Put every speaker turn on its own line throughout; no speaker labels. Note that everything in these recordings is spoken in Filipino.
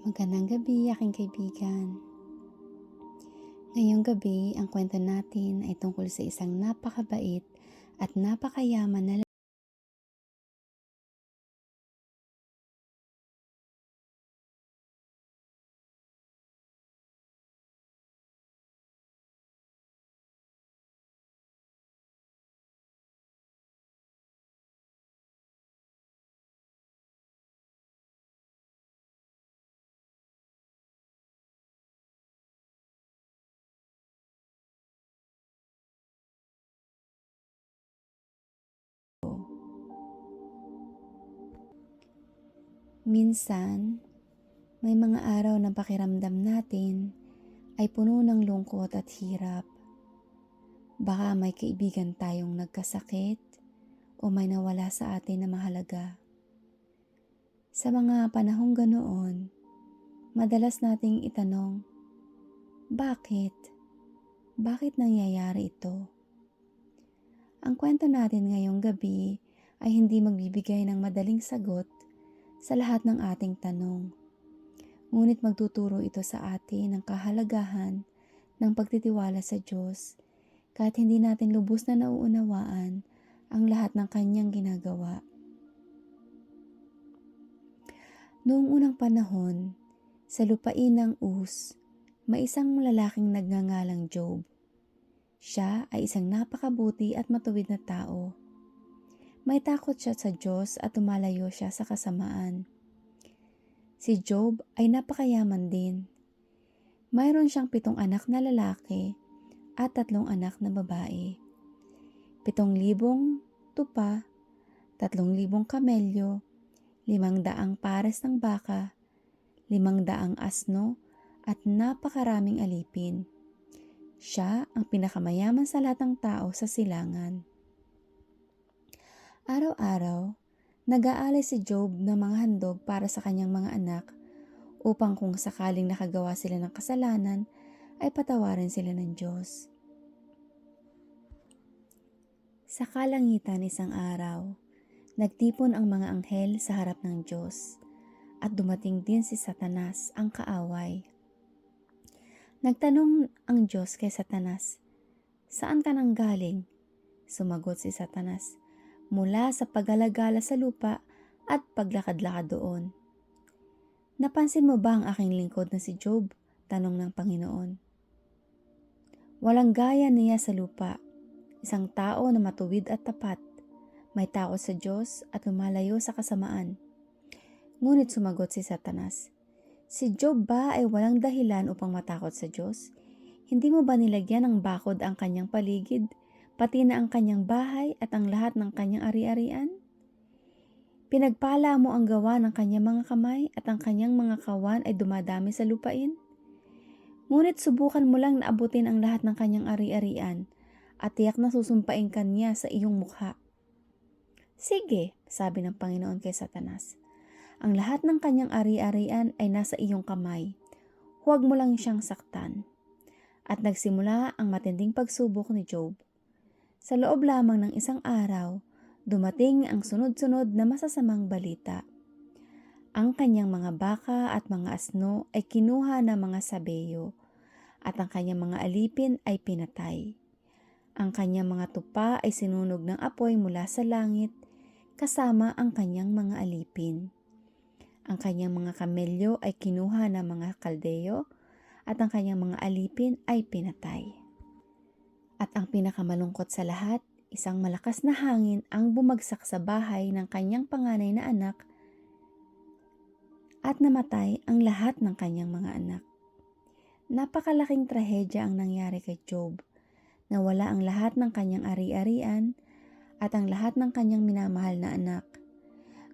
Magandang gabi, aking kaibigan. Ngayong gabi, ang kwento natin ay tungkol sa isang napakabait at napakayaman na lalaki. Minsan, may mga araw na pakiramdam natin ay puno ng lungkot at hirap. Baka may kaibigan tayong nagkasakit o may nawala sa atin na mahalaga. Sa mga panahong ganoon, madalas nating itanong, bakit? Bakit nangyayari ito? Ang kwento natin ngayong gabi ay hindi magbibigay ng madaling sagot sa lahat ng ating tanong. Ngunit magtuturo ito sa atin ng kahalagahan ng pagtitiwala sa Diyos kahit hindi natin lubos na nauunawaan ang lahat ng Kanyang ginagawa. Noong unang panahon, sa lupain ng Uz, may isang lalaking nagngangalang Job. Siya ay isang napakabuti at matuwid na tao. May takot siya sa Diyos at tumalayo siya sa kasamaan. Si Job ay napakayaman din. Mayroon siyang 7 anak na lalaki at 3 anak na babae. 7,000 tupa, 3,000 kamelyo, 500 pares ng baka, 500 asno at napakaraming alipin. Siya ang pinakamayaman sa lahat ng tao sa silangan. Araw-araw, nag-aalay si Job ng mga handog para sa kanyang mga anak upang kung sakaling nakagawa sila ng kasalanan ay patawarin sila ng Diyos. Sa kalangitan isang araw, nagtipon ang mga anghel sa harap ng Diyos at dumating din si Satanas ang kaaway. Nagtanong ang Diyos kay Satanas, "Saan ka nang galing?" Sumagot si Satanas, "Mula sa paggalagala sa lupa at paglakad-lakad doon." "Napansin mo ba ang aking lingkod na si Job?" tanong ng Panginoon. "Walang gaya niya sa lupa, isang tao na matuwid at tapat, may takot sa Diyos at lumalayo sa kasamaan." Ngunit sumagot si Satanas, "Si Job ba ay walang dahilan upang matakot sa Diyos? Hindi mo ba nilagyan ng bakod ang kanyang paligid, pati na ang kanyang bahay at ang lahat ng kanyang ari-arian? Pinagpala mo ang gawa ng kanyang mga kamay at ang kanyang mga kawan ay dumadami sa lupain? Ngunit subukan mo lang na abutin ang lahat ng kanyang ari-arian at tiyak na susumpain ka niya sa iyong mukha." "Sige," sabi ng Panginoon kay Satanas, "ang lahat ng kanyang ari-arian ay nasa iyong kamay. Huwag mo lang siyang saktan." At nagsimula ang matinding pagsubok ni Job. Sa loob lamang ng isang araw, dumating ang sunod-sunod na masasamang balita. Ang kanyang mga baka at mga asno ay kinuha ng mga sabeyo, at ang kanyang mga alipin ay pinatay. Ang kanyang mga tupa ay sinunog ng apoy mula sa langit, kasama ang kanyang mga alipin. Ang kanyang mga kamelyo ay kinuha ng mga kaldeyo, at ang kanyang mga alipin ay pinatay. At ang pinakamalungkot sa lahat, isang malakas na hangin ang bumagsak sa bahay ng kanyang panganay na anak at namatay ang lahat ng kanyang mga anak. Napakalaking trahedya ang nangyari kay Job. Nawala ang lahat ng kanyang ari-arian at ang lahat ng kanyang minamahal na anak.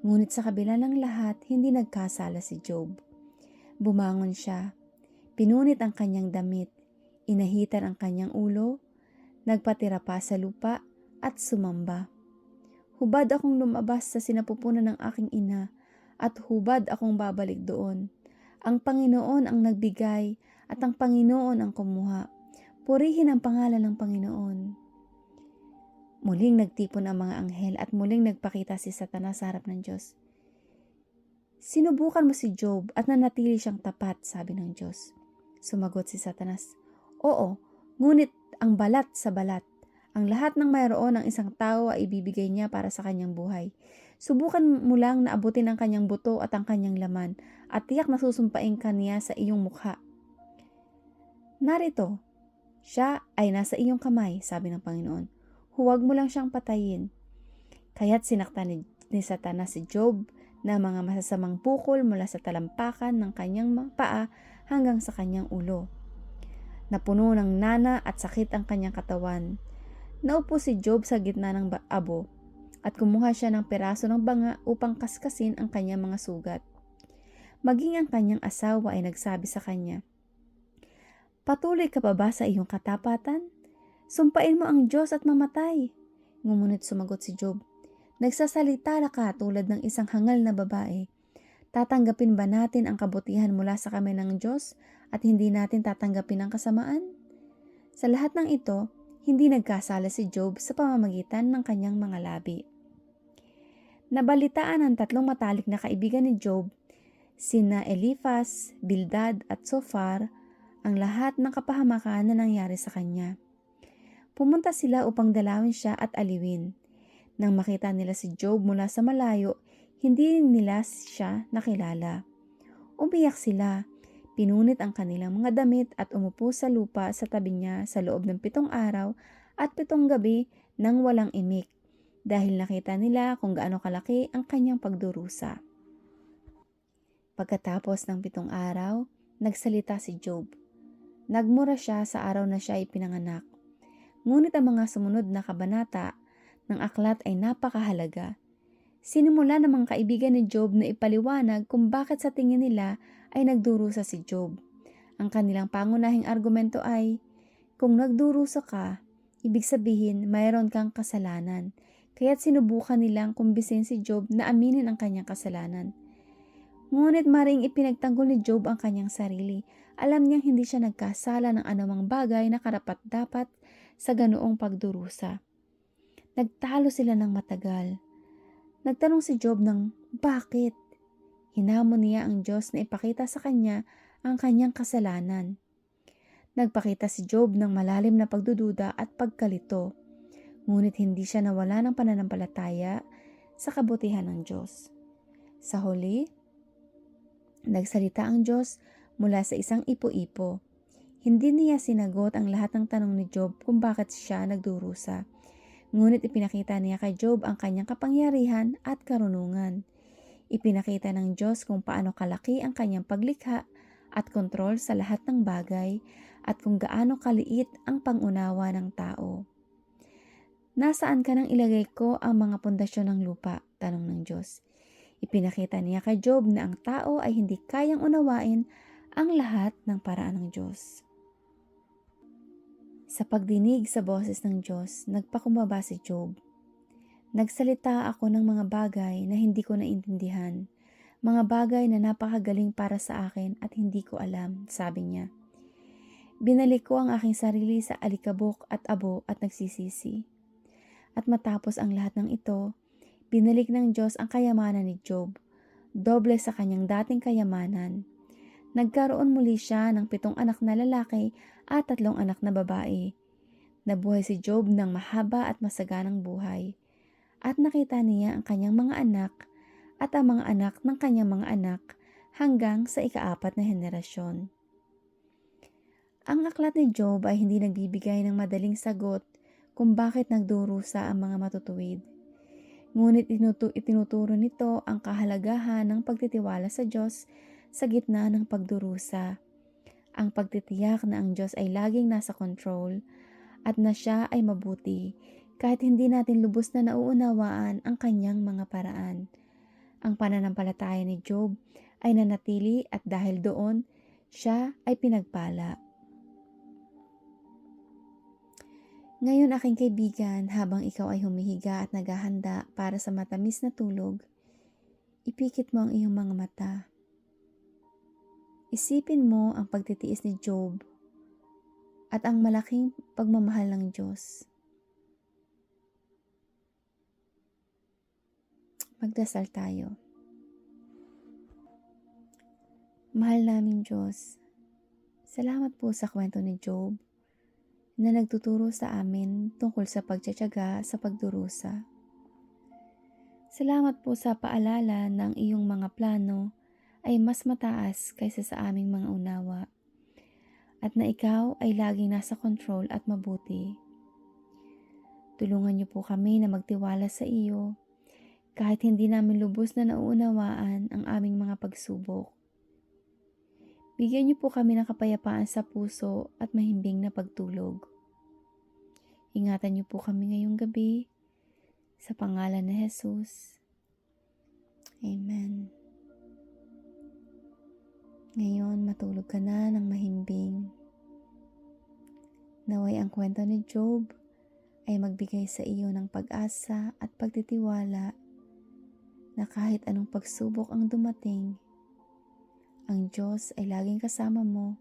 Ngunit sa kabila ng lahat, hindi nagkasala si Job. Bumangon siya, pinunit ang kanyang damit, inahitan ang kanyang ulo, nagpatira pa sa lupa at sumamba. "Hubad akong lumabas sa sinapupunan ng aking ina at hubad akong babalik doon. Ang Panginoon ang nagbigay at ang Panginoon ang kumuha. Purihin ang pangalan ng Panginoon." Muling nagtipon ang mga anghel at muling nagpakita si Satanas sa harap ng Diyos. Sinubukan mo si Job at nanatili siyang tapat, sabi ng Diyos. Sumagot si Satanas, oo, ngunit ang balat sa balat. Ang lahat ng mayroon ng isang tao ay ibibigay niya para sa kanyang buhay. Subukan mo lang na abutin ang kanyang buto at ang kanyang laman, at tiyak na susumpain ka niya sa iyong mukha. Narito, siya ay nasa iyong kamay, sabi ng Panginoon. Huwag mo lang siyang patayin. Kaya't sinaktan ni Satanas si Job na mga masasamang pukol mula sa talampakan ng kanyang paa hanggang sa kanyang ulo. Napuno ng nana at sakit ang kanyang katawan. Naupo si Job sa gitna ng abo at kumuha siya ng peraso ng banga upang kaskasin ang kanyang mga sugat. Maging ang kanyang asawa ay nagsabi sa kanya, patuloy ka pa ba sa iyong katapatan? Sumpain mo ang Diyos at mamatay. Ngunit sumagot si Job, nagsasalita ka tulad ng isang hangal na babae. Tatanggapin ba natin ang kabutihan mula sa kamay ng Diyos at hindi natin tatanggapin ang kasamaan? Sa lahat ng ito, hindi nagkasala si Job sa pamamagitan ng kanyang mga labi. Nabalitaan ng tatlong matalik na kaibigan ni Job, sina Eliphaz, Bildad at Zophar, ang lahat ng kapahamakan na nangyari sa kanya. Pumunta sila upang dalawin siya at aliwin. Nang makita nila si Job mula sa malayo, hindi nila siya nakilala. Umiyak sila, pinunit ang kanilang mga damit at umupo sa lupa sa tabi niya sa loob ng 7 araw at 7 gabi nang walang imik, dahil nakita nila kung gaano kalaki ang kanyang pagdurusa. Pagkatapos ng 7 araw, nagsalita si Job. Nagmura siya sa araw na siya ay pinanganak. Ngunit ang mga sumunod na kabanata ng aklat ay napakahalaga. Sinimula ng mga kaibigan ni Job na ipaliwanag kung bakit sa tingin nila ay nagdurusa si Job. Ang kanilang pangunahing argumento ay, kung nagdurusa ka, ibig sabihin mayroon kang kasalanan. Kaya't sinubukan nilang kumbisin si Job na aminin ang kanyang kasalanan. Ngunit maring ipinagtanggol ni Job ang kanyang sarili. Alam niyang hindi siya nagkasala ng anumang bagay na karapat-dapat sa ganoong pagdurusa. Nagtalo sila ng matagal. Nagtanong si Job ng bakit? Hinamon niya ang Diyos na ipakita sa kanya ang kanyang kasalanan. Nagpakita si Job ng malalim na pagdududa at pagkalito. Ngunit hindi siya nawala ng pananampalataya sa kabutihan ng Diyos. Sa huli, nagsalita ang Diyos mula sa isang ipo-ipo. Hindi niya sinagot ang lahat ng tanong ni Job kung bakit siya nagdurusa. Ngunit ipinakita niya kay Job ang kanyang kapangyarihan at karunungan. Ipinakita ng Diyos kung paano kalaki ang kanyang paglikha at kontrol sa lahat ng bagay at kung gaano kaliit ang pangunawa ng tao. Nasaan ka nang ilagay ko ang mga pundasyon ng lupa? Tanong ng Diyos. Ipinakita niya kay Job na ang tao ay hindi kayang unawain ang lahat ng paraan ng Diyos. Sa pagdinig sa boses ng Diyos, nagpakumbaba si Job. Nagsalita ako ng mga bagay na hindi ko naintindihan, mga bagay na napakagaling para sa akin at hindi ko alam, sabi niya. Binalik ko ang aking sarili sa alikabok at abo at nagsisisi. At matapos ang lahat ng ito, binalik ng Diyos ang kayamanan ni Job, doble sa kanyang dating kayamanan. Nagkaroon muli siya ng 7 anak na lalaki at 3 anak na babae. Nabuhay si Job ng mahaba at masaganang buhay. At nakita niya ang kanyang mga anak at ang mga anak ng kanyang mga anak hanggang sa ika-4 na henerasyon. Ang aklat ni Job ay hindi nagbibigay ng madaling sagot kung bakit nagdurusa ang mga matutuwid. Ngunit itinuturo nito ang kahalagahan ng pagtitiwala sa Diyos sa gitna ng pagdurusa. Ang pagtitiyak na ang Diyos ay laging nasa control at na siya ay mabuti kahit hindi natin lubos na nauunawaan ang kanyang mga paraan. Ang pananampalataya ni Job ay nanatili at dahil doon, siya ay pinagpala. Ngayon aking kaibigan, habang ikaw ay humihiga at naghahanda para sa matamis na tulog, ipikit mo ang iyong mga mata. Isipin mo ang pagtitiis ni Job at ang malaking pagmamahal ng Diyos. Magdasal tayo. Mahal naming Diyos, salamat po sa kwento ni Job na nagtuturo sa amin tungkol sa pagtiyatiyaga sa pagdurusa. Salamat po sa paalala ng iyong mga plano ay mas mataas kaysa sa aming mga unawa at na ikaw ay laging nasa control at mabuti. Tulungan niyo po kami na magtiwala sa iyo kahit hindi namin lubos na nauunawaan ang aming mga pagsubok. Bigyan niyo po kami ng kapayapaan sa puso at mahimbing na pagtulog. Ingatan niyo po kami ngayong gabi sa pangalan ni Jesus. Amen. Ngayon, matulog ka na ng mahimbing. Naway ang kwento ni Job ay magbigay sa iyo ng pag-asa at pagtitiwala na kahit anong pagsubok ang dumating, ang Diyos ay laging kasama mo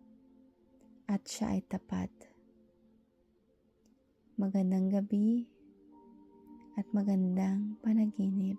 at siya ay tapat. Magandang gabi at magandang panaginip.